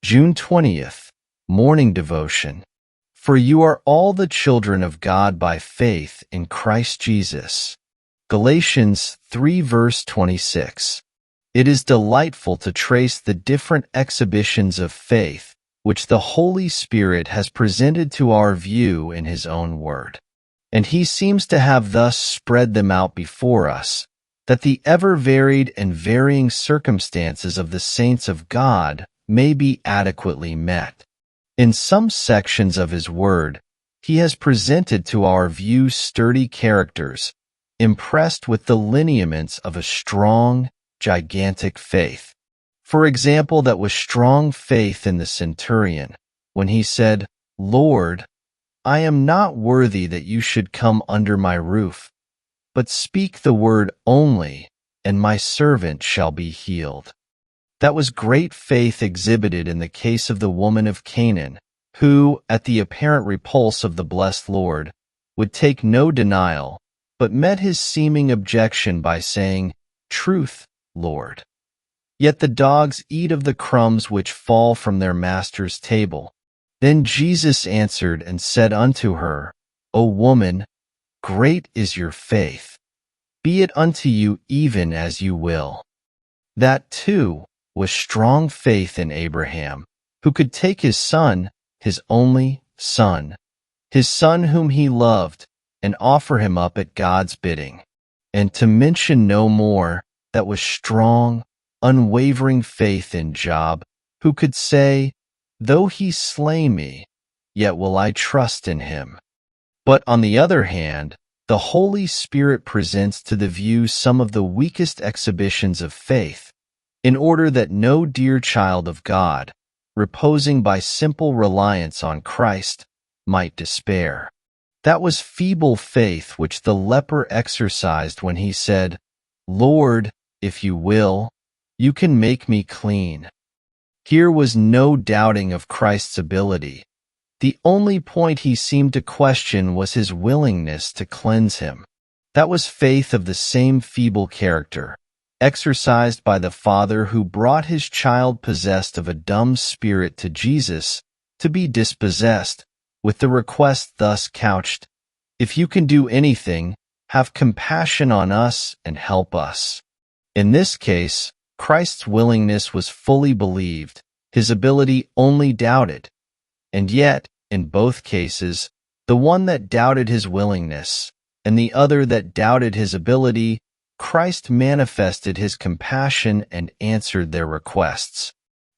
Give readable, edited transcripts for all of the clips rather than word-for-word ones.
June 20th, Morning Devotion. For you are all the children of God by faith in Christ Jesus. Galatians 3 verse 26. It is delightful to trace the different exhibitions of faith which the Holy Spirit has presented to our view in His own Word. And He seems to have thus spread them out before us, that the ever-varied and varying circumstances of the saints of God may be adequately met. In some sections of His Word, He has presented to our view sturdy characters, impressed with the lineaments of a strong, gigantic faith. For example, that was strong faith in the centurion, when he said, "Lord, I am not worthy that you should come under my roof, but speak the word only, and my servant shall be healed." That was great faith exhibited in the case of the woman of Canaan, who, at the apparent repulse of the blessed Lord, would take no denial, but met his seeming objection by saying, "Truth, Lord. Yet the dogs eat of the crumbs which fall from their master's table." Then Jesus answered and said unto her, "O woman, great is your faith. Be it unto you even as you will." That, too, was strong faith in Abraham, who could take his son, his only son, his son whom he loved, and offer him up at God's bidding. And to mention no more, that was strong, unwavering faith in Job, who could say, "Though he slay me, yet will I trust in him." But on the other hand, the Holy Spirit presents to the view some of the weakest exhibitions of faith, in order that no dear child of God, reposing by simple reliance on Christ, might despair. That was feeble faith which the leper exercised when he said, "Lord, if you will, you can make me clean." Here was no doubting of Christ's ability. The only point he seemed to question was his willingness to cleanse him. That was faith of the same feeble character, exercised by the Father who brought his child possessed of a dumb spirit to Jesus to be dispossessed, with the request thus couched, "If you can do anything, have compassion on us and help us." In this case, Christ's willingness was fully believed, his ability only doubted. And yet, in both cases, the one that doubted his willingness, and the other that doubted his ability, Christ manifested his compassion and answered their requests.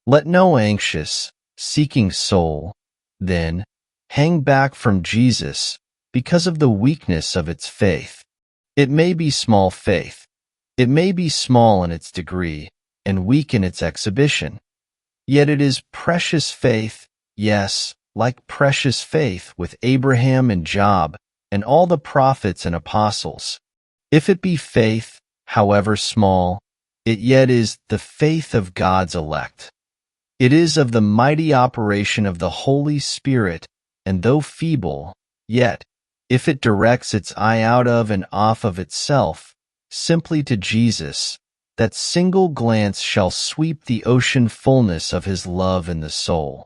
Let no anxious, seeking soul, then, hang back from Jesus because of the weakness of its faith. It may be small faith. It may be small in its degree and weak in its exhibition. Yet it is precious faith, yes, like precious faith with Abraham and Job and all the prophets and apostles. If it be faith, however small, it yet is the faith of God's elect. It is of the mighty operation of the Holy Spirit, and though feeble, yet, if it directs its eye out of and off of itself, simply to Jesus, that single glance shall sweep the ocean fullness of His love in the soul.